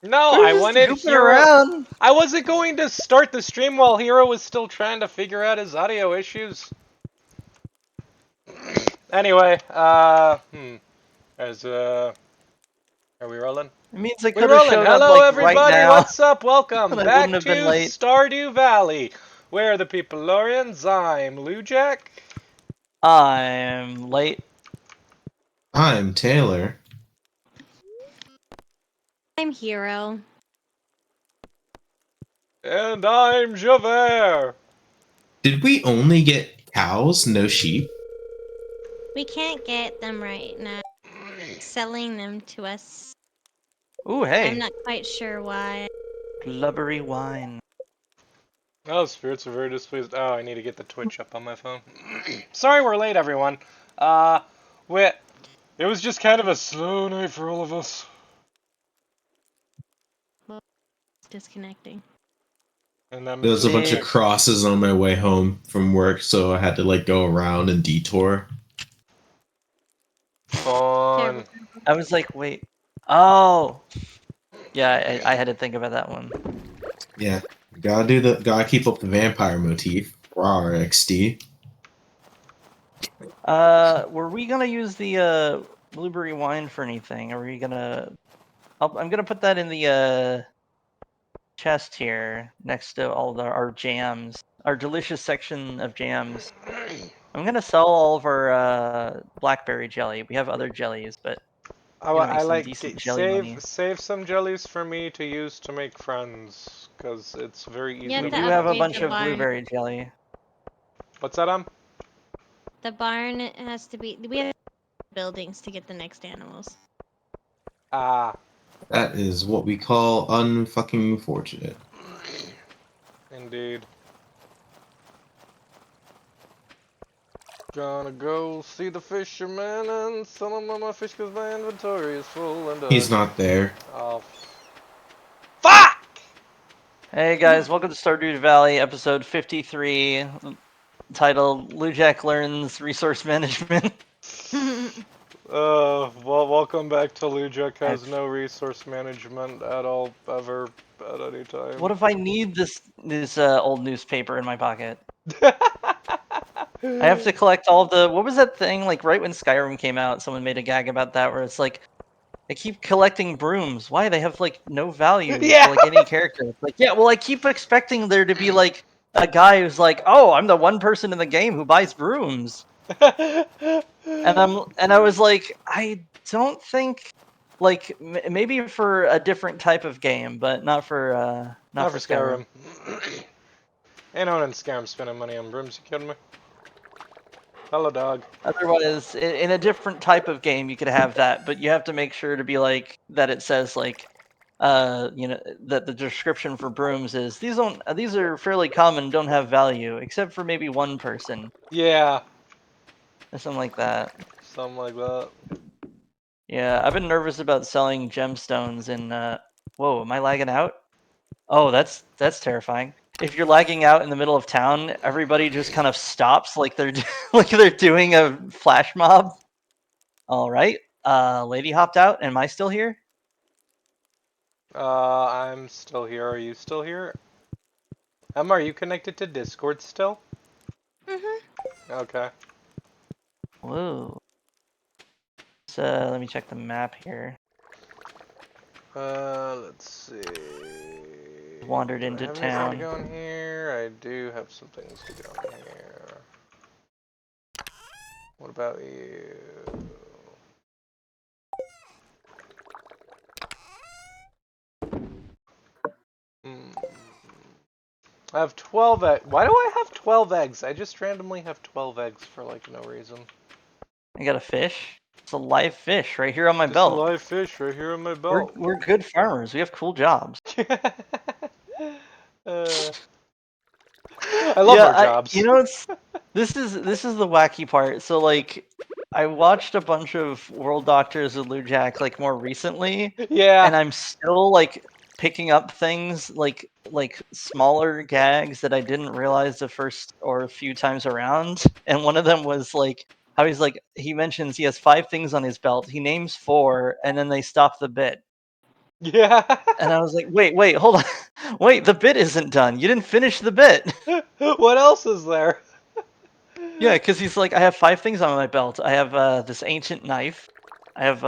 No, We're I just wanted goofing Hero. around. I wasn't going to start the stream while Hero was still trying to figure out his audio issues. Anyway, as are we rolling? It means I We could have rolling. showed up Hello, like right everybody. now, What's up? Welcome and I wouldn't back have been to late. Stardew Valley. We're the Peepolorians. I'm Lujack. I'm late. I'm Taylor. I'm Hero. And I'm Javert. Did we only get cows, no sheep? We can't get them right now. Selling them to us. Ooh, I'm hey, not quite sure why. blubbery wine. Oh, spirits are very displeased. Oh, I need to get the Twitch up on my phone. Sorry we're late, everyone. We It was just kind of a slow night for all of us. It's disconnecting. And then There was a bunch of Yeah. crosses on my way home from work, so I had to go around and detour. fun. I was like, wait. Oh, yeah. I had to think about that one. Yeah, gotta keep up the vampire motif. Rawr, XD. Were we gonna use the blueberry wine for anything? Are we gonna? I'm gonna put that in the chest here next to our jams, our delicious section of jams. I'm gonna sell all of our blackberry jelly. We have other jellies, but gonna make I some like decent jelly money. save some jellies for me to use to make friends, cause it's very You easily have We to do have a upgrade become. bunch the of barn. blueberry jelly. What's that? The barn has to be. We have buildings to get the next animals. Ah, That is what we call unfucking fortunate. indeed. Gonna go see the fisherman and sell him all my fish 'cause my inventory is full and He's not there. Oh, fuck! Hey guys, welcome to Stardew Valley, episode 53, titled Lujack Learns Resource Management. Well, welcome back to Lujack has I've- no resource management at all, ever, at any time. What if I need this old newspaper in my pocket? I have to collect all the. What was that thing? Like right when Skyrim came out, someone made a gag about that, where it's like, I keep collecting brooms. Why? They have like no value Yeah! to like any character. It's like, yeah, well, I keep expecting there to be like a guy who's like, oh, I'm the one person in the game who buys brooms. And I was like, I don't think like maybe for a different type of game, but not for Not for Skyrim. Skyrim. Ain't no one in Skyrim spending money on brooms, you kidding me? Hello, dog. Otherwise, in a different type of game, you could have that, but you have to make sure to be like that. It says like, that the description for brooms is these are fairly common, don't have value, except for maybe one person Yeah, or something like that. something like that. Yeah, I've been nervous about selling gemstones in. Whoa, am I lagging out? Oh, that's terrifying. If you're lagging out in the middle of town, everybody just kind of stops like they're like they're doing a flash mob. All right. Lady hopped out. Am I still here? I'm still here. Are you still here? Emma, are you connected to Discord still? Okay. Whoa. So let me check the map here. Let's see. Wandered Do I into have anything to town. go in here? I do have some things to go in here. What about you? Hmm. I have 12 eggs. Why do I have 12 eggs? I just randomly have 12 eggs for like no reason. I got a fish. It's a live fish right here on my Just belt. a live fish right here on my We're belt. we're good farmers. We have cool jobs. I love our jobs. This is the wacky part. So like, I watched a bunch of World Doctors of Lujack like more recently, Yeah. and I'm still like picking up things like smaller gags that I didn't realize the first or a few times around. And one of them was like how he's like he mentions he has 5 things on his belt. He names 4, and then they stop the bit. Yeah. And I was like, wait, hold on. Wait, the bit isn't done. You didn't finish the bit. What else is there? Yeah, because he's like, I have 5 things on my belt. I have this ancient knife. I have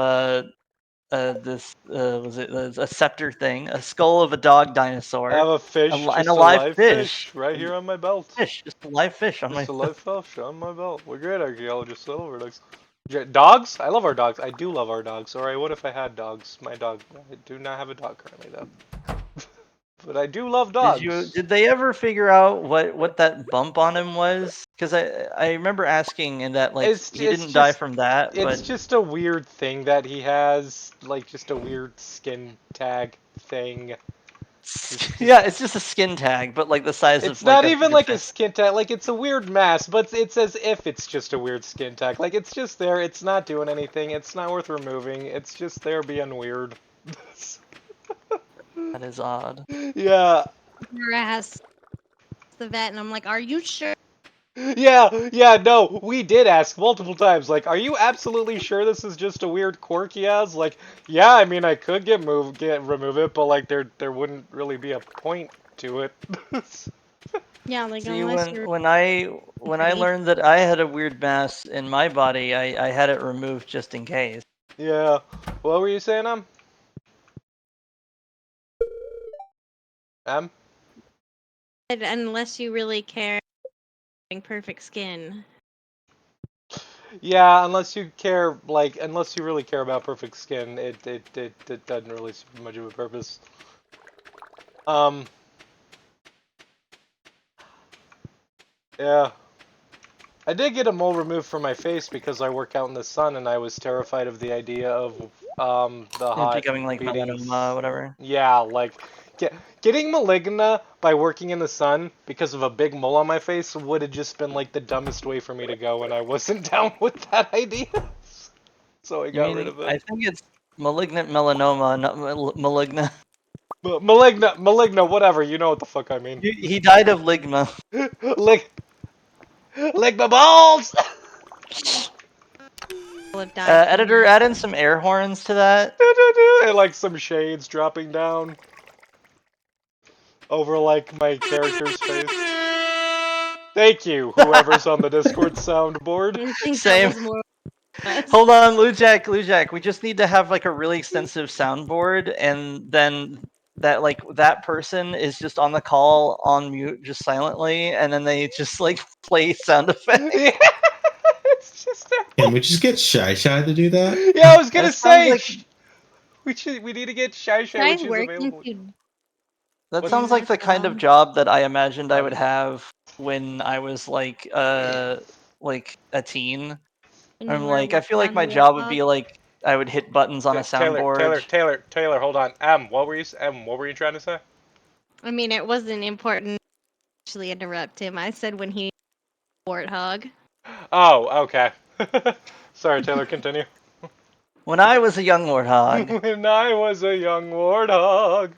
this was it a scepter thing, a skull of a dog I have dinosaur, a fish, and a just a live live fish. fish, right here on my belt. Just a live fish on Just my. a live fish on my belt. We're great archaeologists. I love our dogs. Dogs? I love our dogs. I do love our dogs. Or I would if I had dogs. My dog. I do not have a dog currently, though. But I do love dogs. Did they ever figure out what that bump on him was? Because I remember asking, and that like It's he it's didn't die just from that, it's but just a weird thing that he has, like just a weird skin tag thing. yeah, it's just a skin tag, but like the size It's of like not a even your like a fist. skin tag, like it's a weird mask, but it's as if it's just a weird skin tag. Like it's just there, it's not doing anything, it's not worth removing, it's just there being weird. That is odd. Yeah. Or asked the vet, and I'm like, "Are you sure?" Yeah, no, we did ask multiple times, like, are you absolutely sure this is just a weird quirk he has? Like, yeah, I mean, I could remove it, but like, there wouldn't really be a point to it. Yeah, like See, unless you're when I ready. learned that I had a weird mass in my body, I had it removed just in case. Yeah. What were you saying, Em? Unless you really care, having perfect skin. Yeah, unless you really care about perfect skin, it doesn't really serve much of a purpose. Um, yeah. I did get a mole removed from my face because I work out in the sun and I was terrified of the idea of the It hot becoming like beating. melanoma, whatever. Yeah, like getting maligna by working in the sun because of a big mole on my face would have just been like the dumbest way for me to go, and I wasn't down with that idea. So I You got rid mean of it. I think it's malignant melanoma, not maligna. But maligna, whatever. You know what the fuck I mean. He died of ligma. lick, lick my balls. Will have died from Editor, that. add in some air horns to that. And like some shades dropping down over like my character's face. Thank you, whoever's on the Discord soundboard. I think that Same. was more us. Hold on, Lujack. We just need to have like a really extensive soundboard, and then that person is just on the call on mute, just silently, and then they just like play sound effects. Yeah, it's just. Can we just get Shy to do that? Yeah, I was gonna That sounds say like we need to get Shy Shy when Try she's working available. to that What's sounds like that the kind of job. job that I imagined I would um have when I was like a teen. When you I'm were a like, I feel like young my job would warthog. be like I would hit buttons on a soundboard. Taylor, hold on. What were you trying to say? I mean, it wasn't important to actually interrupt him. I said when he warthog. Oh, okay. Sorry, Taylor, continue. When I was a young warthog. When I was a young warthog.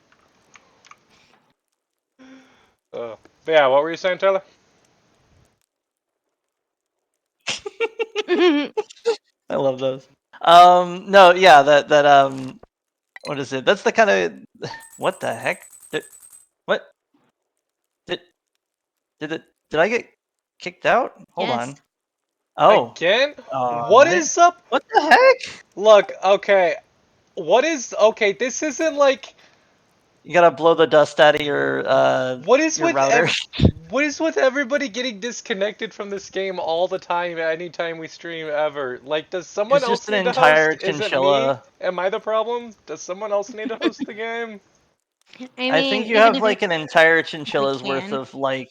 But yeah, what were you saying, Taylor? I love those. No, yeah, what is it? That's the kind of what the heck? What did did I get kicked out? Hold Yes. on. Oh, Again? What man. is up? What the heck? Look, okay. Okay, this isn't like You gotta blow the dust out of what is your with router. what is with everybody getting disconnected from this game all the time anytime we stream ever? Like, does someone It's just else an need to entire host? Is it me? chinchilla. Am I the problem? Does someone else need to host the game? I I think mean, you even have if I like an entire we chinchilla's worth can. of like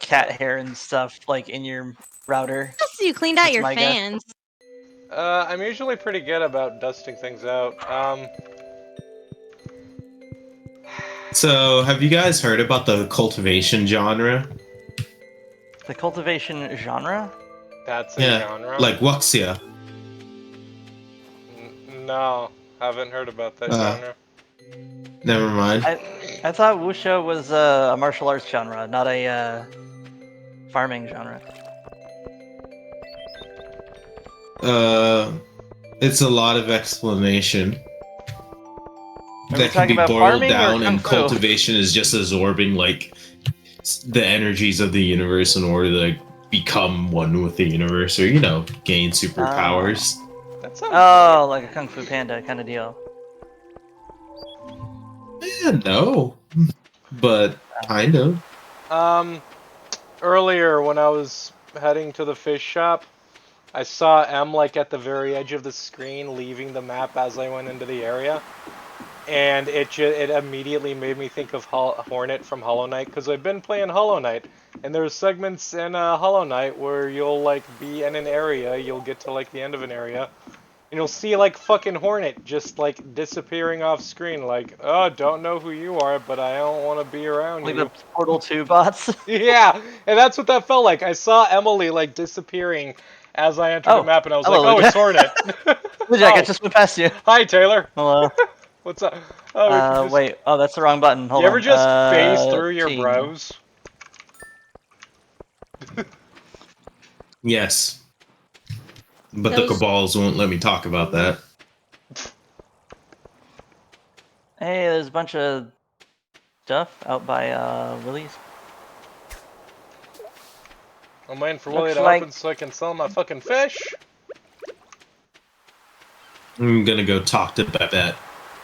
cat hair and stuff like in your router. Plus, you cleaned out That's your my guess. fans. I'm usually pretty good about dusting things out. So, have you guys heard about the cultivation genre? The cultivation genre? That's a Yeah, genre? like Wuxia. No, haven't heard about that Uh, genre. Never mind. I thought wuxia was a martial arts genre, not a farming genre. Uh, it's a lot of explanation. we that can talking be about boiled farming or down, kung and fu? cultivation is just absorbing like the energies of the universe in order to like, become one with the universe, or gain superpowers. That sounds Oh, like a Kung Fu Panda kind of deal. No, but kind of. weird. Earlier when I was heading to the fish shop, I saw M like at the very edge of the screen leaving the map as I went into the area. And it immediately made me think of Hornet from Hollow Knight, because I've been playing Hollow Knight, and there's segments in Hollow Knight where you'll like be in an area, you'll get to like the end of an area, and you'll see like fucking Hornet just like disappearing off screen, like, oh, don't know who you are, but I don't want to be around Like you. the Portal 2 bots. Yeah, and that's what that felt like. I saw Emily like disappearing as I entered the Oh, map, and I was hello, like, oh, it's Jack. Hornet. Jack, I Oh, just went past you. hi Taylor. Hello. What's up? Oh, we can just. Wait. Oh, that's the wrong button. Hold You ever on. just phase through your T. bros? Yes, but the Those- cabals won't let me talk about that. Hey, there's a bunch of stuff out by Willie's. I'm waiting for Looks Willie to like- open so I can sell my fucking fish. I'm gonna go talk to Babette.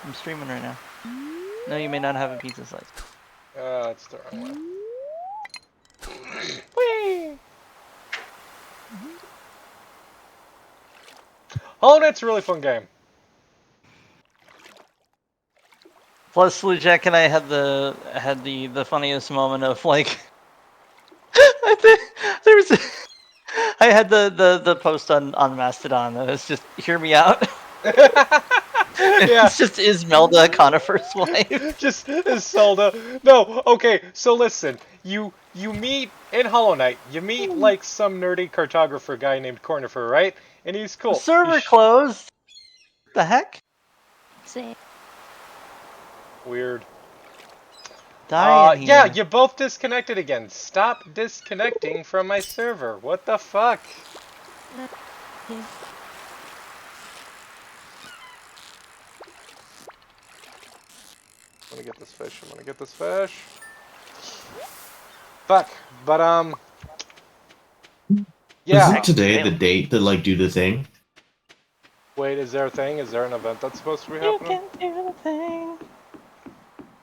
I'm streaming right now. No, you may not have a pizza slice. It's the wrong way. Whee! Hollow Knight's a really fun game. Plus, Blue Jack and I had the funniest moment of like, I think there was, I had the post on Mastodon that was just hear me out. Yeah. It's just Ismelda Conifer's wife. Just Zelda. No, okay, so listen. You meet in Hollow Knight, you meet like some nerdy cartographer guy named Cornifer, right? And he's cool. Server He's closed. The heck? Say, weird. Die in here. Yeah, you both disconnected again. Stop disconnecting from my server. What the fuck? yeah. I'm gonna get this fish. I'm gonna get this fish. Fuck. But yeah. Isn't today the date to like do the thing? Wait, is there a thing? Is there an event that's supposed to be You happening? can do the thing.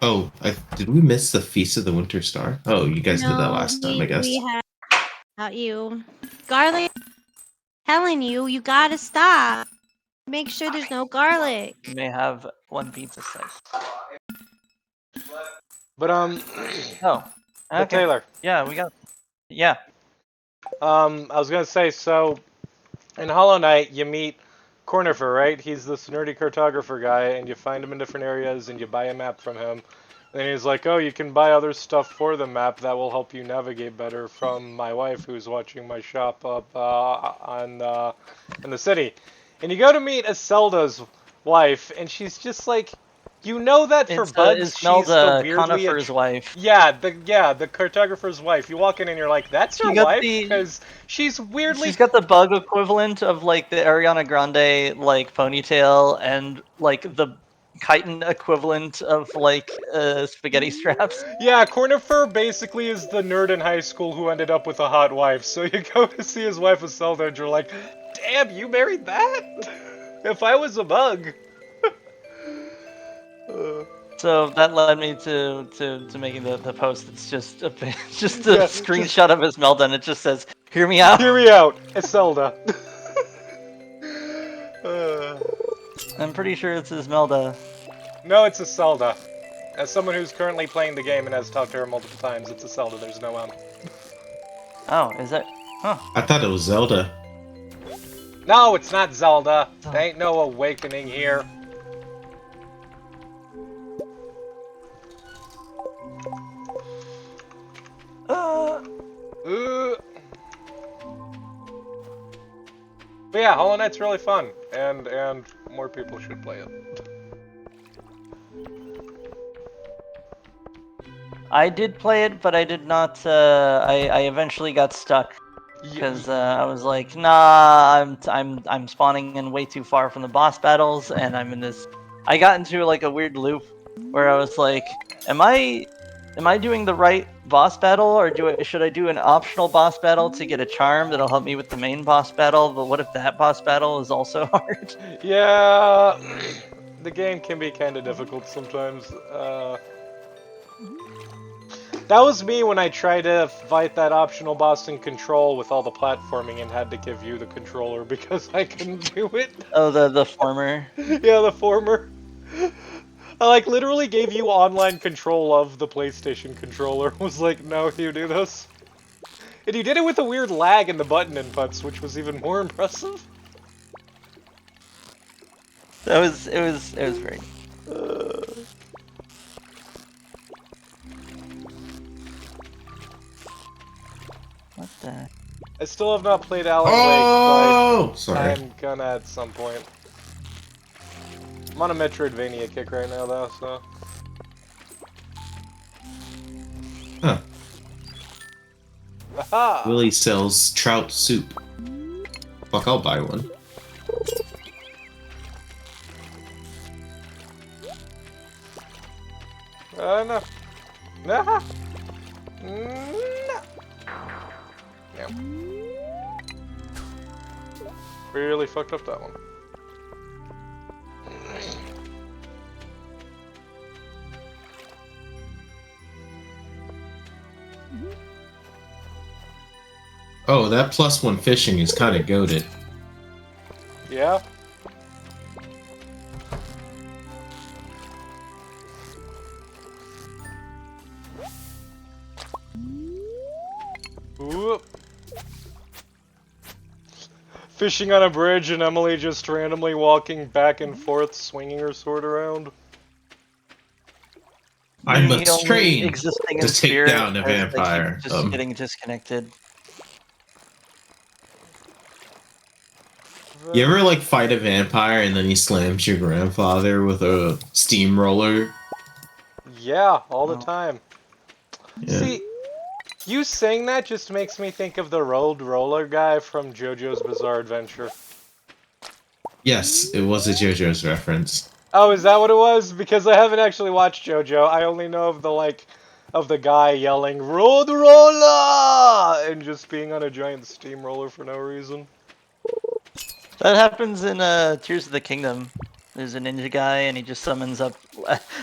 Oh, did we miss the Feast of the Winter Star? Oh, you guys did that last time, I guess. We had about you. Garlic, telling you, you gotta stop. Make sure there's no garlic. You may have one pizza slice. But Oh. but Okay. Taylor. Yeah, we got. Yeah. I was gonna say, so in Hollow Knight you meet Cornifer, right? He's this nerdy cartographer guy, and you find him in different areas, and you buy a map from him. And he's like, oh, you can buy other stuff for the map that will help you navigate better from my wife, who's watching my shop up in the city. And you go to meet Iselda's wife, and she's just like, you know that for It's bugs, she's the Ismelda weirdly Conifer's wife. Yeah, the cartographer's wife. You walk in and you're like, that's She your got wife? the- Because she's weirdly... She's got the bug equivalent of like the Ariana Grande like ponytail and like the chitin equivalent of like spaghetti straps. Yeah, Cornifer basically is the nerd in high school who ended up with a hot wife. So you go to see his wife Iselda and you're like, damn, you married that? If I was a bug. So that led me to making the post. It's just a just a Yeah, screenshot of Ismelda and it just says, "Hear me out." Hear me out, Iselda. I'm pretty sure it's Ismelda. No, it's Iselda. As someone who's currently playing the game and has talked to her multiple times, it's Iselda. There's no M. Oh, is it? Huh. I thought it was Zelda. No, it's not Zelda. There ain't no awakening here. But yeah, Hollow Knight's really fun, and more people should play it. I did play it, but I did not. I eventually got stuck because I was like, nah, I'm spawning in way too far from the boss battles, and I'm in this I got into like a weird loop where I was like, am I doing the right boss battle, or should I do an optional boss battle to get a charm that'll help me with the main boss battle? But what if that boss battle is also hard? Yeah, the game can be kind of difficult sometimes. That was me when I tried to fight that optional boss in Control with all the platforming and had to give you the controller because I couldn't do it. Oh, the former. Yeah, the former. I like literally gave you online control of the PlayStation controller. Was like, no, you do this. And you did it with a weird lag in the button inputs, which was even more impressive. It was very. What the? I still have not played Alan Oh, Wake, but sorry. I'm gonna at some point. I'm on a Metroidvania kick right now, though, so. Huh. Aha! Willie sells trout soup. Fuck, I'll buy one. No. No. No. No. Really fucked up that one. Oh, that +1 fishing is kind of goated. Yeah? Whoop. Fishing on a bridge and Emily just randomly walking back and forth, swinging her sword around. I Me must only train existing to in take spirit down a as I keep vampire. just getting disconnected. You ever like fight a vampire and then he slams your grandfather with a steamroller? Yeah, all the Oh. time. Yeah. See, you saying that just makes me think of the road roller guy from JoJo's Bizarre Adventure. Yes, it was a JoJo's reference. Oh, is that what it was? Because I haven't actually watched JoJo. I only know of the guy yelling "Road Roller" and just being on a giant steamroller for no reason. That happens in Tears of the Kingdom. There's a ninja guy, and he just summons up,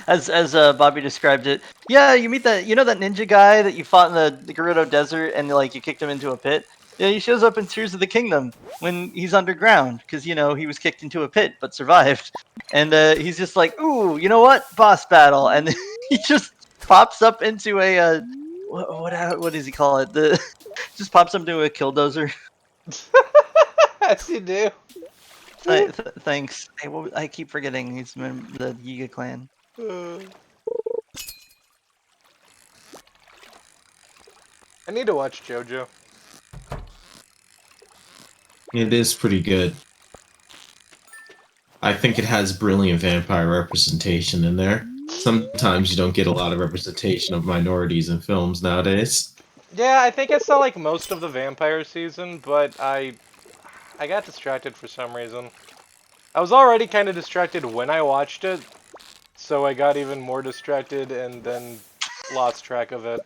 as Bobby described it. Yeah, you meet that ninja guy that you fought in the Gerudo Desert, and like you kicked him into a pit. Yeah, he shows up in Tears of the Kingdom when he's underground because he was kicked into a pit but survived, and he's just like, ooh, you know what, boss battle, and he just pops up into a what does he call it? The just pops up into a killdozer. As you do. Thanks. I keep forgetting he's the Yiga clan. I need to watch JoJo. It is pretty good. I think it has brilliant vampire representation in there. Sometimes you don't get a lot of representation of minorities in films nowadays. Yeah, I think I saw like most of the vampire season, but I got distracted for some reason. I was already kind of distracted when I watched it, so I got even more distracted and then lost track of it.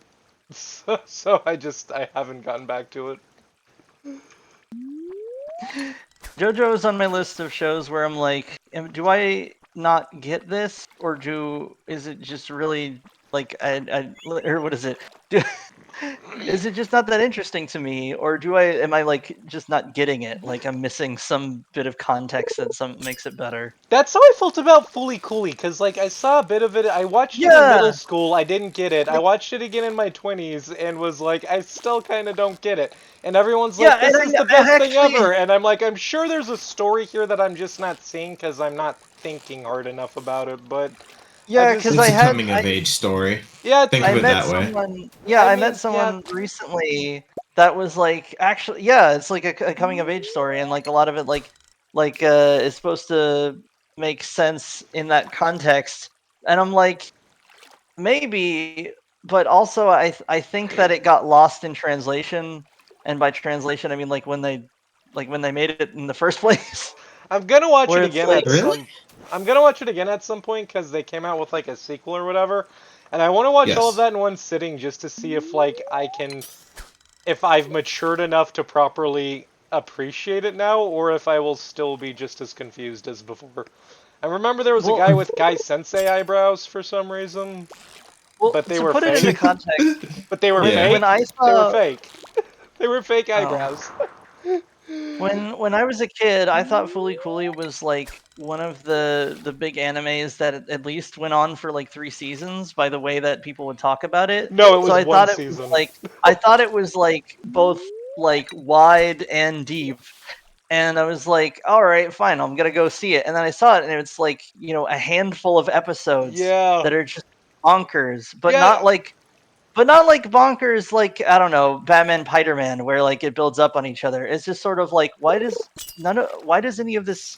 So I haven't gotten back to it. JoJo is on my list of shows where I'm like, do I not get this, or is it just really like or what is it? Is it just not that interesting to me, or am I like just not getting it? Like I'm missing some bit of context that makes it better. That's how I felt about Fooly Cooly, because like I saw a bit of it, I watched it in Yeah. middle school, I didn't get it. I watched it again in my 20s and was like, I still kind of don't get it. And everyone's like, Yeah, this and is the best thing ever. And I'm like, I'm sure there's a story here that I'm just not seeing because I'm not thinking hard enough about it, but Yeah, just- because It's I a had coming of age story. yeah, Think I of it met that way. someone. Yeah, I met mean, someone recently that was like, actually, yeah, it's like a coming of age story, and like a lot of it, is supposed to make sense in that context. And I'm like, maybe, but also I think that it got lost in translation, and by translation I mean like when they made it in the first place. I'm gonna watch Where it it's again like, at some. I'm gonna watch it again at some point because they came out with like a sequel or whatever, and I want to watch all of Yes. that in one sitting just to see if like if I've matured enough to properly appreciate it now, or if I will still be just as confused as before. I remember there was a well, guy with Guy Sensei eyebrows for some reason, well, but they to were put it into fake. context, But they were Yeah. when fake. I They were saw, fake. They were fake oh, eyebrows. when I was a kid, I thought Fooly Cooly was like one of the big animes that at least went on for like 3 seasons by the way that people would talk about it. No, it So was I one thought it was season. like I thought it was like both like wide and deep. And I was like, all right, fine, I'm gonna go see it. And then I saw it, and it's like, a handful of episodes Yeah. that are just bonkers, Yeah. but not like bonkers like, I don't know, Batman Spider-Man, where like it builds up on each other. It's just sort of like, why does any of this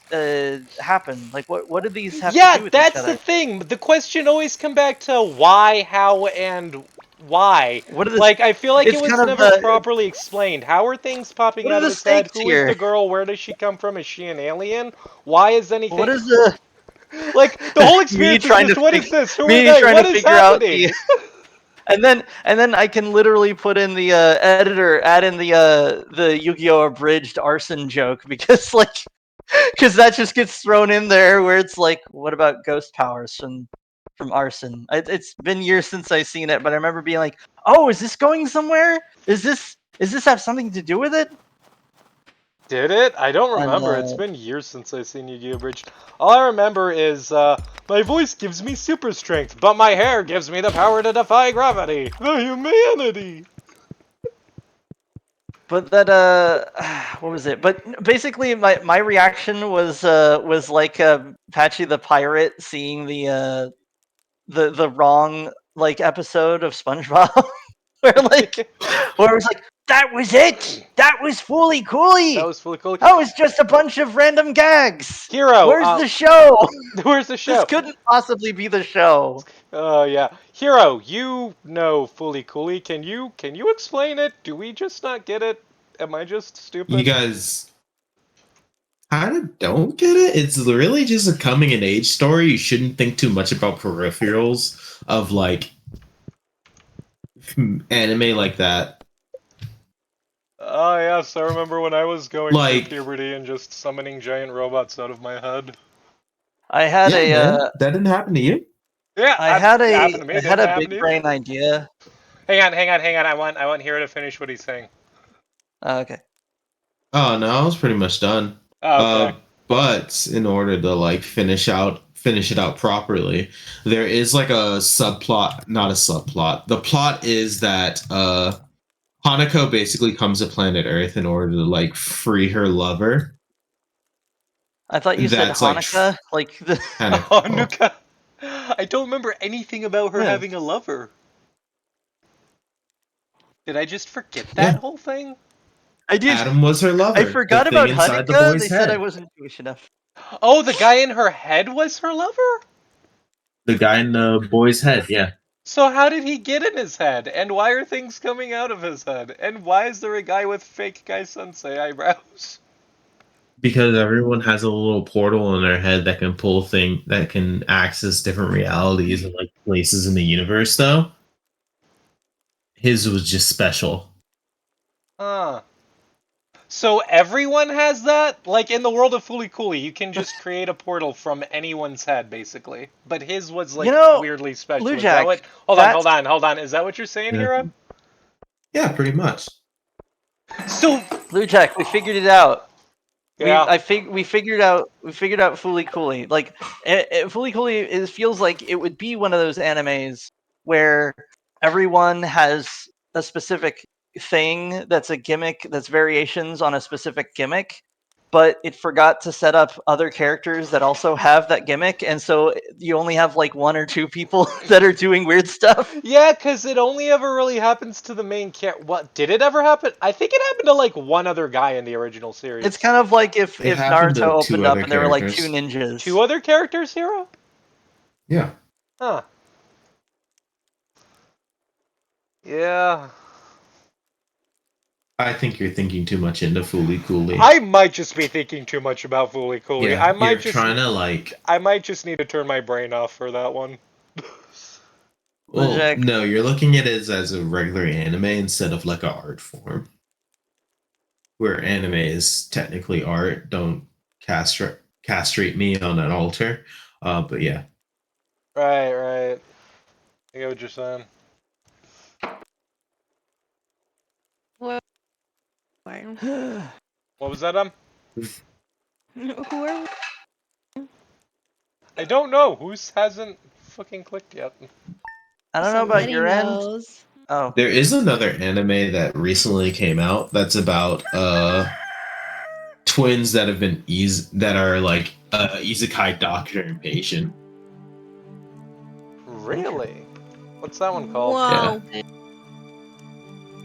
happen? Like, what do these have to Yeah, do with each that's the other? thing. The question always come back to why, how, and why. What are the Like, I feel like it It's kind was of never the properly explained. How are things popping what are out of the his head? stakes Who is here? the girl? Where does she come from? Is she an alien? Why is What anything... is the Like, the whole me experience is trying to just, what figure is this? Who are me they? trying What to is figure out happening? the and then I can literally put in the editor, add in the Yu-Gi-Oh! Abridged arson joke because that just gets thrown in there where it's like, what about ghost powers from arson? It's been years since I've seen it, but I remember being like, oh, is this going somewhere? Is this have something to do with it? Did it? I don't And remember. It's been years since I've seen Yu-Gi-Oh! Bridge. All I remember is, my voice gives me super strength, but my hair gives me the power to defy gravity. The humanity! but that what was it? But basically my reaction was like Patchy the pirate seeing the wrong like episode of SpongeBob where like where it was like, that was it, that was fully That cooly, was fully cool. that was just a bunch of random gags. Hero, Where's the show? where's the This show? couldn't possibly be the show. Oh yeah, Hero, you know fully coolly. Can you explain it? Do we just not get it? Am I just You stupid? guys kind of don't get it. It's really just a coming of age story. You shouldn't think too much about peripherals of like anime like that. Oh yes, I remember when I was going through Like, puberty and just summoning giant robots out of my head. I had yeah, a man, that didn't happen to you. Yeah, I that had happened a to me. I It had didn't a happen big to you. brain idea. Hang on. I want Hero to finish what he's saying. Okay. Oh no, I was pretty much done. Oh, Uh, okay. but in order to like finish it out properly, there is like a subplot, not a subplot. The plot is that Hanako basically comes to planet Earth in order to like free her lover. I thought you said That's like Hanukkah, like the Oh, Hanako. Nuka. I don't remember anything about her yeah. having a lover. Did I just forget that Yeah, whole thing? I did. Adam was her I lover. The forgot thing about inside the Hanukkah. They boy's said I head. wasn't Jewish enough. Oh, the guy in her head was her lover? The guy in the boy's head. Yeah. So how did he get in his head? And why are things coming out of his head? And why is there a guy with fake Guy Sensei eyebrows? Because everyone has a little portal in their head that can access different realities and like places in the universe though. His was just special. Huh. So everyone has that? Like in the world of Fooly Cooly, you can just create a portal from anyone's head, basically. But his was like weirdly special. Is that Lujack, what? Hold on, that's hold on. Is that what you're saying, Yeah. Hero? Yeah, pretty much. So Lujack. We figured it out. yeah. We figured out Fooly Cooly. Like Fooly Cooly feels like it would be one of those animes where everyone has a specific thing that's a gimmick, that's variations on a specific gimmick, but it forgot to set up other characters that also have that gimmick, and so you only have like one or two people that are doing weird stuff. Yeah, because it only ever really happens to the main character. What, did it ever happen? I think it happened to like one other guy in the original It's series. kind of like if It happened Naruto to two opened up other and there were like two characters. ninjas. Two other characters, Hero? Yeah. Huh. Yeah. I think you're thinking too much into Fooly Cooley. I might just be thinking too much about Fooly Cooley. Yeah, you're trying to like. I might just need to turn my brain off for that one. Well, Jack. no, you're looking at it as a regular anime instead of like an art form. Where anime is technically art. Don't castrate me on an altar. But yeah. Right. I get what you're saying. Who What was that, who are I don't know. Who's hasn't fucking clicked yet? I don't know about somebody your end. knows. Oh, There is another anime that recently came out that's about twins that have been that are like isekai doctor and patient. Really? What's that one called? Whoa.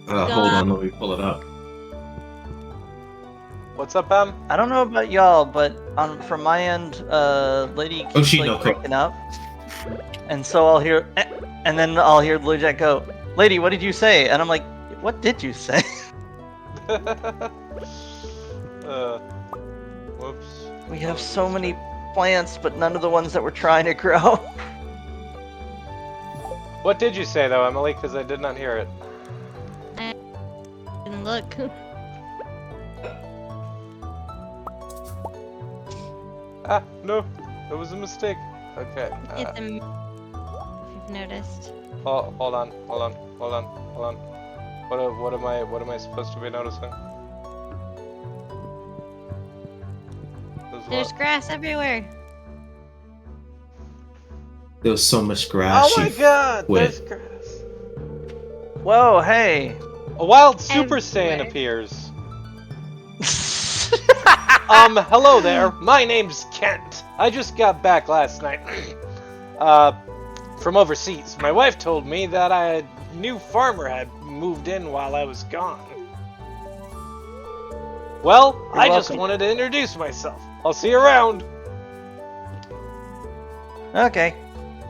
Hold on, let me pull it up. What's up, Em? I don't know about y'all, but from my end, lady keeps like Oshinoko. breaking up, and so I'll hear, and then I'll hear Blue Jack go, "Lady, what did you say?" And I'm like, "What did you say?" Whoops. We have so many plants, but none of the ones that we're trying to grow. What did you say though, Emily? Because I did not hear it. And look. Ah, no, it was a mistake. Okay. It's a. If you've noticed. Hold on. What am I supposed to be noticing? There's grass everywhere. There was so much grass. Oh my god! quit. There's grass. Whoa, hey! A wild Super Saiyan Everywhere. appears. Hello there. My name's Kent. I just got back last night. From overseas. My wife told me that a new farmer had moved in while I was gone. Well, You're I just welcome. wanted to introduce myself. I'll see you around. Okay.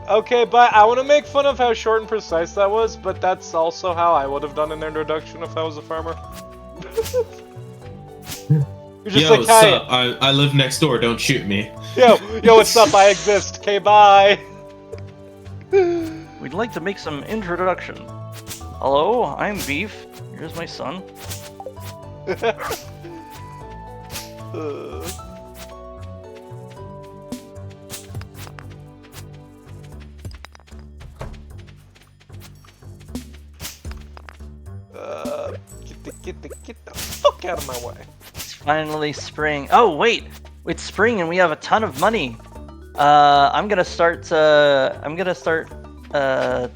Okay, but I want to make fun of how short and precise that was, but that's also how I would have done an introduction if I was a farmer. You're just Yo, like, hey, sup? I live next door. Don't shoot me. yo, what's up? I exist. Okay, bye. We'd like to make some introduction. Hello, I'm Beef. Here's my son. Get the fuck out of my way. It's finally spring. Oh wait, it's spring and we have a ton of money. I'm gonna start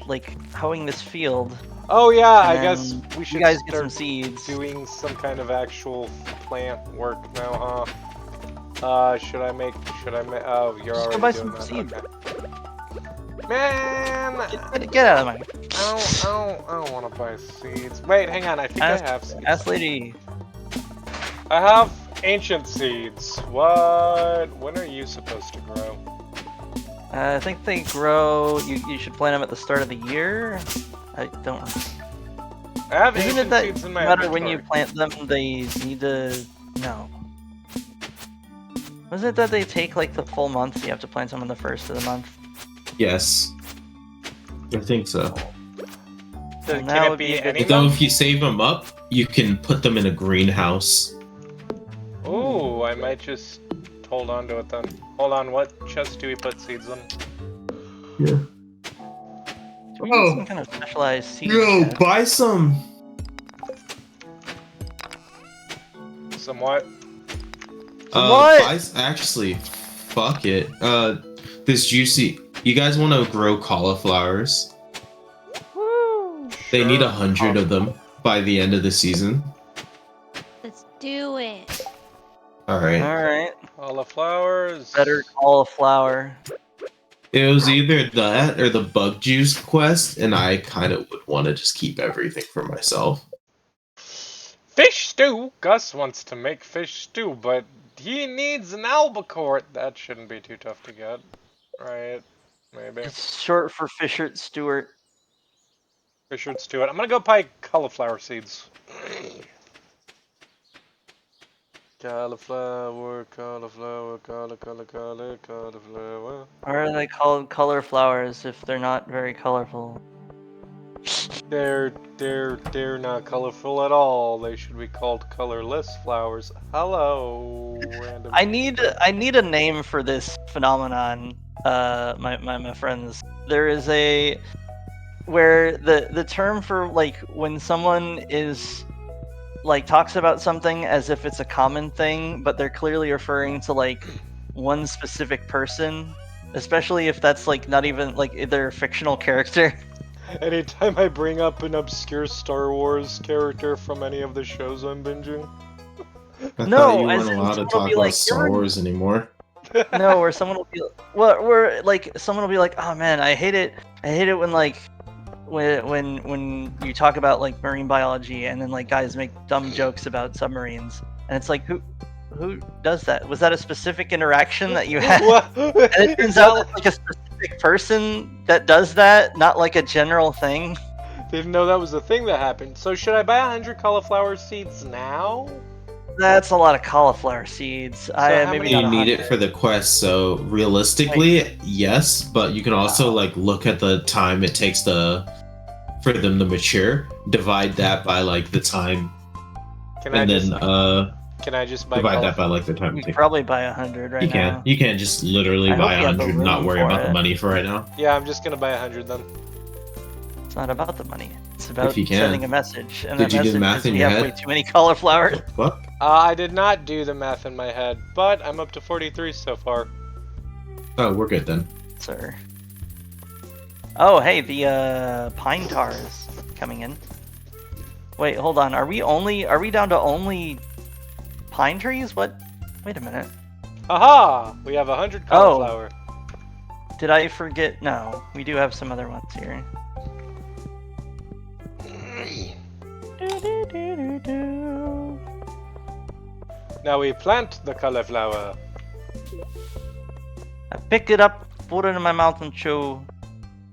like hoeing this field. Oh yeah, And I guess then we should you guys get start some seeds. doing some kind of actual plant work now, should I make, oh, you're Just go already buy doing some that, seeds. okay. Man, Get out of my. I don't want to buy seeds. Wait, hang on, I think I have seeds. Ask lady. I have ancient seeds. When are you supposed to grow? I think they grow. You should plant them at the start of the year. I don't. I have Isn't it ancient that seeds in no my matter when you inventory. plant them, they need to. No. Wasn't it that they take like the full month? You have to plant them on the first of the month. Yes, I think so. Well, Can now it would be be a good any Though month? if you save them up, you can put them in a greenhouse. Ooh, I might just hold on to it then. Hold on, what chest do we put seeds in? Yeah. Do we need some kind of specialized seed? Yo, chest? buy some. Somewhat. What? Actually, fuck it. This juicy. You guys want to grow cauliflowers? Woo! They need Sure. 100 of them by the end of the season. Let's do it. All right. All right. Cauliflowers. Better cauliflower. It was either that or the bug juice quest, and I kind of would want to just keep everything for myself. Fish stew! Gus wants to make fish stew, but he needs an albacore. That shouldn't be too tough to get. Right? Maybe. It's short for Fisher Stewart. Fish stew it. I'm gonna go buy cauliflower seeds. Cauliflower, cauliflower, cauliflower. Why are they called color flowers if they're not very colorful? They're not colorful at all. They should be called colorless flowers. Hello, random. I need a name for this phenomenon. My friends. There is a where the term for like when someone is like talks about something as if it's a common thing, but they're clearly referring to like one specific person, especially if that's like not even like they're a fictional character. Anytime I bring up an obscure Star Wars character from any of the shows I'm binging. I No, thought you as weren't in allowed to someone will talk be about like, Star "You're Wars anymore. No, where someone will be well, where like someone will be like, "Oh man, I hate it. I hate it when like when you talk about like marine biology and then like guys make dumb jokes about submarines." And it's like, who does that? Was that a specific interaction that you had? What? And it turns out it's like a specific person that does that, not like a general thing. Didn't know that was a thing that happened. So should I buy 100 cauliflower seeds now? That's a lot of cauliflower seeds. how Maybe many- not You need 100. it for the quest, so realistically, yes, but you can also like look at the time it takes for them to mature, divide that by like the time, Can I and just then can I just buy divide that by like the time You it could takes. probably buy 100 right You now. can just literally I hope buy you have the 100 and not room worry for about the it. money for right now. Yeah, I'm just gonna buy 100 then. It's not about the money. It's about you can. sending a message. And Did that you do the message math is in we your have head? way too many cauliflowers. What the fuck? I did not do the math in my head, but I'm up to 43 so far. Oh, we're good then. Sir. Oh, hey, the pine tar is coming in. Wait, hold on. Are we down to only pine trees? What? Wait a minute. Aha! We have 100 cauliflower. Did I forget? No, we do have some other ones here. Now we plant the cauliflower. I pick it up, put it in my mouth and chew.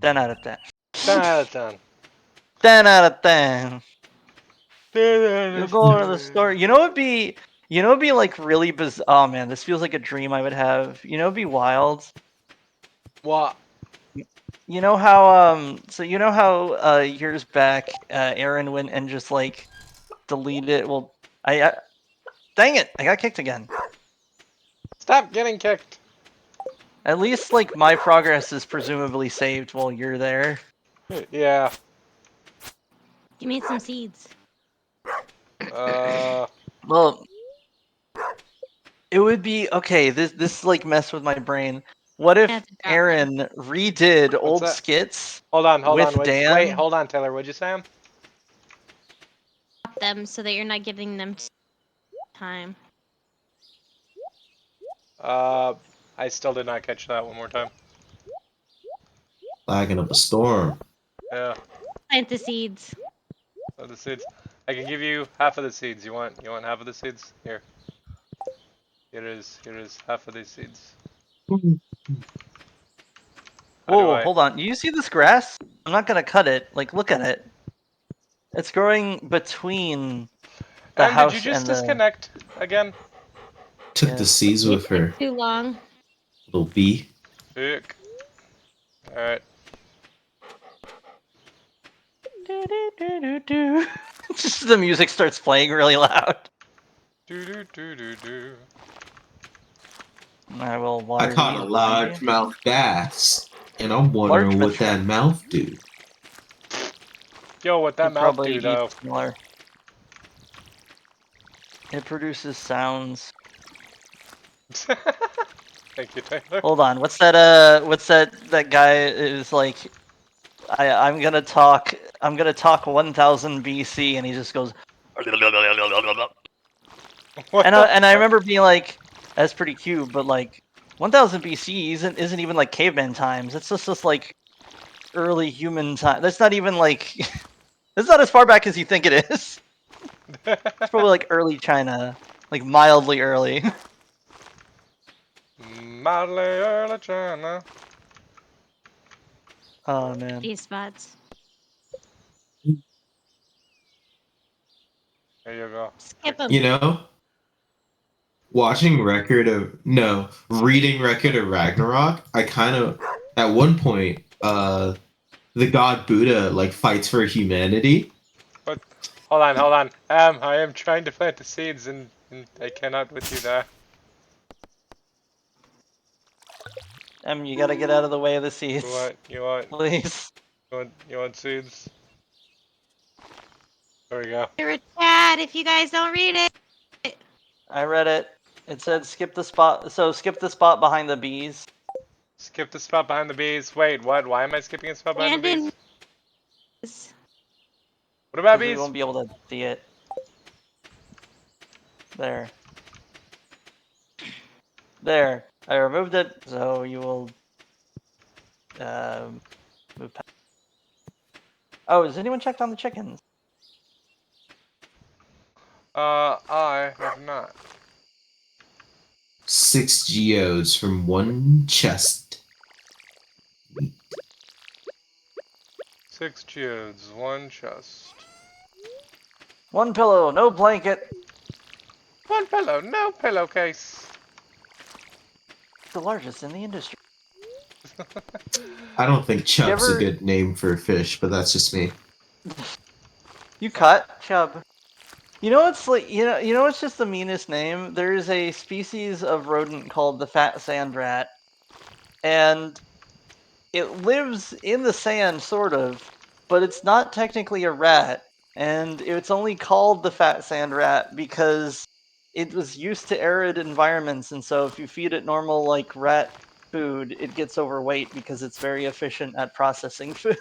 10 out of 10. 10 out of 10. 10 out of 10. You go to the store. It'd be like really bizarre. Oh man, this feels like a dream I would have. It'd be wild. What? You know how years back Aaron went and just like deleted it. Well, I dang it, I got kicked again. Stop getting kicked. At least like my progress is presumably saved while you're there. Yeah. Give me some seeds. Well, it would be okay. This like messed with my brain. What if That's a drop Aaron redid old that? skits Hold on, with Dan? Wait, hold on, Taylor. What'd you say? them so that you're not giving them time. I still did not catch that one more time. Lagging up a storm. Yeah. Plant the seeds. The seeds. I can give you half of the seeds. You want half of the seeds? Here. Here it is. Here it is. Half of these seeds. Whoa, hold on. You see this grass? I'm not gonna cut it. Like, look at it. It's growing between the And house did you just and the. disconnect again? Took Yeah. the seeds with her Too long. little bee. Sick. Alright. Just the music starts playing really loud. Do do do do do. I will water I caught a these. largemouth bass, and I'm wondering what Largemouth. that mouth do. Yo, what that It mouth probably do though? eats similar. It produces sounds. Thank you, Taylor. Hold on, what's that guy is like I'm gonna talk 1000 BC and he just goes and I remember being like, that's pretty cute, but like 1000 BC isn't even like caveman times. It's just like early human time. That's not even like that's not as far back as you think it is. It's probably like early China, like mildly early. Mildly early China. Oh man. These spots. There you go. Skip them. You know, Watching reading Record of Ragnarok, I kind of at one point, the god Buddha like fights for humanity. But hold on. I am trying to plant the seeds, and I cannot with you there. You gotta get out of the way of the seeds, please. You want seeds? There we go. You're a chat if you guys don't read it. I read it. It said skip the spot. So skip the spot behind the bees. Skip the spot behind the bees. Wait, what? Why am I skipping a spot behind the Brandon. bees? What about Because we bees? won't be able to see it. There. There. I removed it, so you will move past. Oh, has anyone checked on the chickens? I have not. 6 geodes from one chest. 6 geodes, 1 chest. 1 pillow, no blanket. 1 pillow, no pillowcase. The largest in the industry. I don't think Chub's ever- a good name for a fish, but that's just me. You cut chub. You know what's like? You know what's just the meanest name? There is a species of rodent called the fat sand rat, and it lives in the sand, sort of, but it's not technically a rat, and it's only called the fat sand rat because it was used to arid environments, and so if you feed it normal like rat food, it gets overweight because it's very efficient at processing food.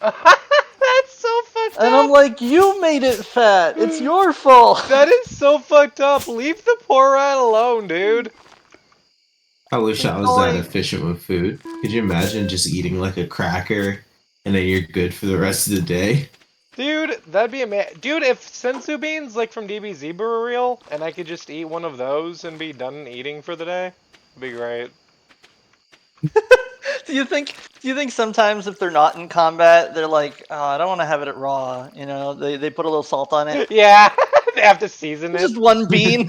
That's so fucked And I'm up! like, you made it fat. It's your fault. That is so fucked up! Leave the poor rat alone, dude! I wish Keep I was that going. efficient with food. Could you imagine just eating like a cracker and then you're good for the rest of the day? Dude, that'd be amazing. Dude, if sensu beans, like from DBZ, were real, and I could just eat one of those and be done eating for the day, it'd be great. Do you think sometimes if they're not in combat, they're like, oh, I don't want to have it raw, you know? They put a little salt on it. Yeah, they have to season it. Just one bean.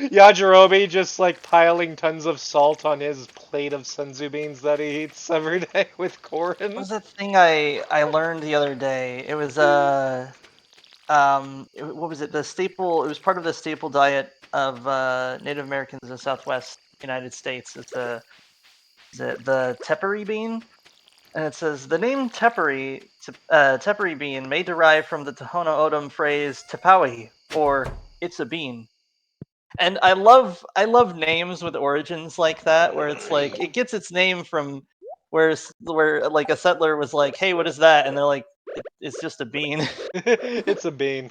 Yajirobe just like piling tons of salt on his plate of senzu beans that he eats every day with What Korin. was that thing I learned the other day? It was what was it? The staple. It was part of the staple diet of Native Americans in the Southwest United States. It's the tepary bean, and it says the name tepary bean may derive from the Tohono O'odham phrase tepawi, or it's a bean. And I love names with origins like that, where it's like it gets its name from where like a settler was like, hey, what is that? And they're like, it's just a bean. It's a bean.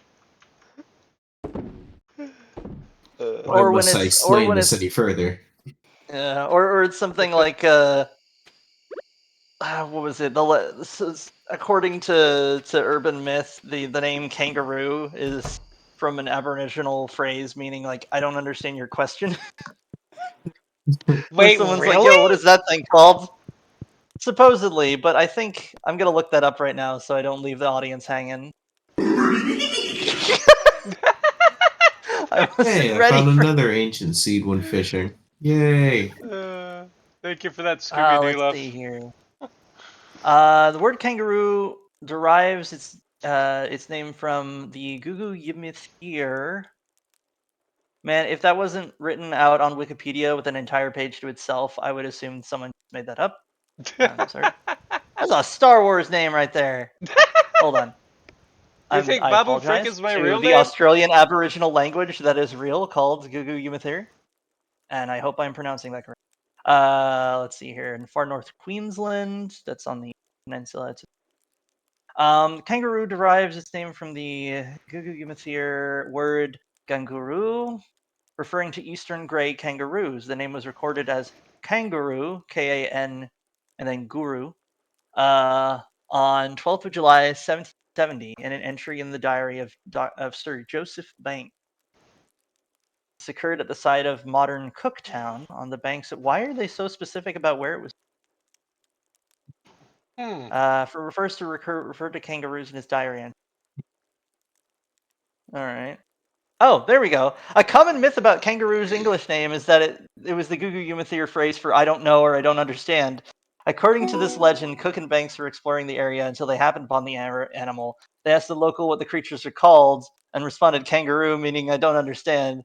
Why Or when must I it's explain this any further? or it's something like what was it? According to urban myth, the name kangaroo is from an Aboriginal phrase meaning like I don't understand your question. Where Wait, someone's like, "Yo, what really? is that thing called?" Supposedly, but I think I'm gonna look that up right now so I don't leave the audience hanging. I wasn't Hey, I ready found for. another ancient seed when fishing. Yay! Thank you for that, Scooby-Doo Let's love. see here. The word kangaroo derives its name from the Gugu Yimithir. Man, if that wasn't written out on Wikipedia with an entire page to itself, I would assume someone made that up. I'm sorry. That's a Star Wars name right there. Hold on. You think I Babu Frick apologize is my to real the name? Australian Aboriginal language that is real called Gugu Yimithir, and I hope I'm pronouncing that correct. Let's see here. In far north Queensland, that's on the peninsula. Kangaroo derives its name from the Gugu Yimithir word ganguru, referring to eastern grey kangaroos. The name was recorded as kangaroo, K-A-N, and then guru, on 12th of July, 1770, in an entry in the diary of Sir Joseph Banks. This occurred at the site of modern Cooktown on the banks. Why are they so specific about where it was? Hmm. Refers to refer to kangaroos in his diary. All right. Oh, there we go. A common myth about kangaroo's English name is that it was the Gugu Yumathir phrase for "I don't know" or "I don't understand." According to this legend, Cook and Banks were exploring the area until they happened upon the animal. They asked the local what the creatures are called and responded kangaroo, meaning "I don't understand."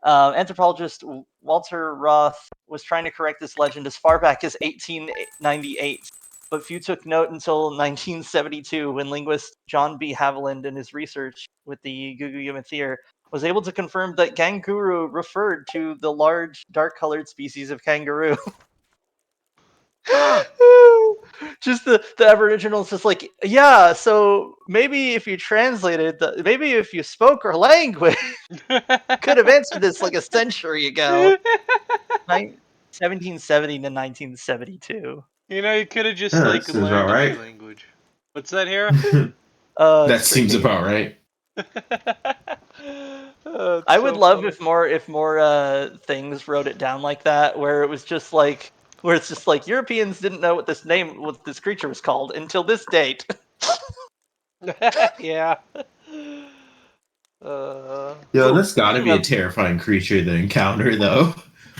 Anthropologist Walter Roth was trying to correct this legend as far back as 1898, but few took note until 1972 when linguist John B. Haviland, in his research with the Gugu Yumathir, was able to confirm that ganguru referred to the large, dark-colored species of kangaroo. Huh. Just the Aboriginals, just like, yeah. So maybe if you translated, maybe if you spoke our language, could have answered this like a century ago. 1770 to 1972. You know, you could have just Yeah, like that seems about learned a new right. language. What's that here? That It's seems tricky. about right. It's I would so love funny. if more things wrote it down like that, where it was just like where it's just like Europeans didn't know what this creature was called until this date. Yeah. Uh, Yo, Ooh, that's got to speaking be a of terrifying creature to encounter, though.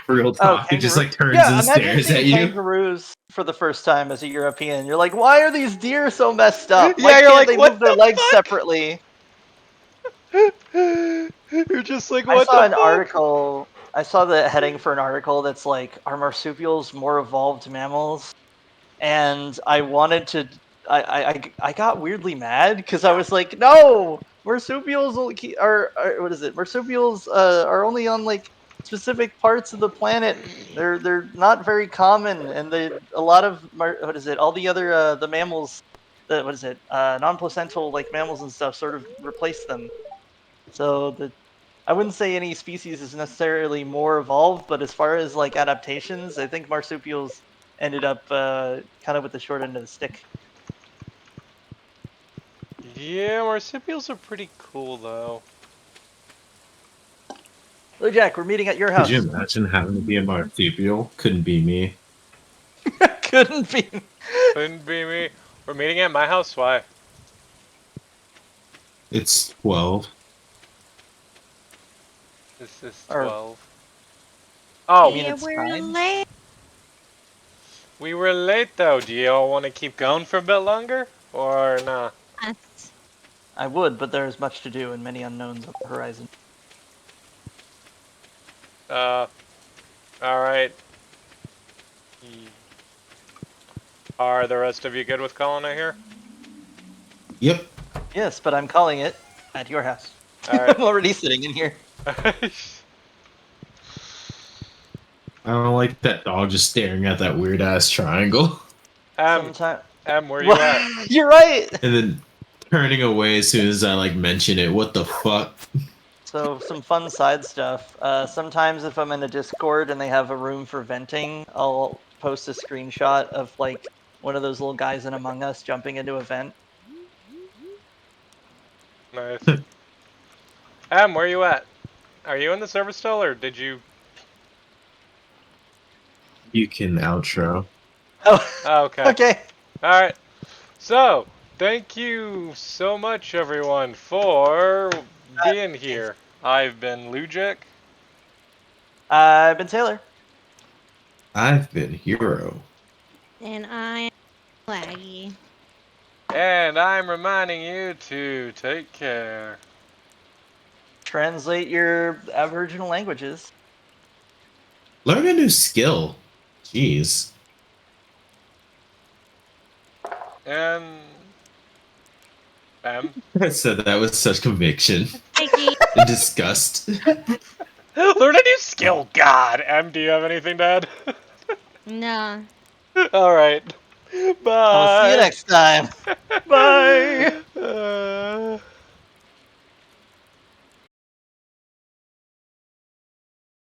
Real talk. It just kangaroo, like turns yeah, and imagine stares seeing at you. kangaroos for the first time as a European. You're like, why are these deer so messed up? Why yeah, you're can't like, they what move their the legs separately? fuck? You're just like, I what saw the an fuck? article. I saw the heading for an article that's like, "Are marsupials more evolved mammals?" And I wanted to. I got weirdly mad because I was like, "No, marsupials are what is it? Marsupials are only on like specific parts of the planet. They're not very common, and a lot of what is it? All the other the mammals, the what is it? Non-placental like mammals and stuff sort of replace them. So I wouldn't say any species is necessarily more evolved, but as far as like adaptations, I think marsupials ended up kind of with the short end of the stick. Yeah, marsupials are pretty cool though. Hello, Jack. We're meeting at your Could you house. imagine having to be a marsupial? Couldn't be me. Couldn't be. Couldn't be me. We're meeting at my house. Why? It's 12. This is Or 12. you Oh, mean Yeah, it's we're 9? late. we were late though. Do y'all want to keep going for a bit longer? Or nah? I would, but there is much to do and many unknowns on the horizon. Uh, alright. Are the rest of you good with calling it here? Yep. Yes, but I'm calling it at your house. Alright. I'm already sitting in here. I don't like that dog just staring at that weird ass triangle Sometime. Where you at? You're right. and then turning away as soon as I like mention it. What the fuck? So some fun side stuff. Sometimes if I'm in a Discord and they have a room for venting, I'll post a screenshot of like one of those little guys in Among Us jumping into a vent. Nice. Where you at? Are you in the server still, or did you? You can outro. Oh, Oh, okay. okay. Alright. So, thank you so much, everyone, for being here. I've been Lujek. I've been Taylor. I've been hero. And I'm laggy. And I'm reminding you to take care. Translate your Aboriginal languages. Learn a new skill. Jeez. And I said that with such conviction Hickey. and disgust. learn a new skill. God, do you have anything to add? No. All right. I will see you Bye. next time. Bye.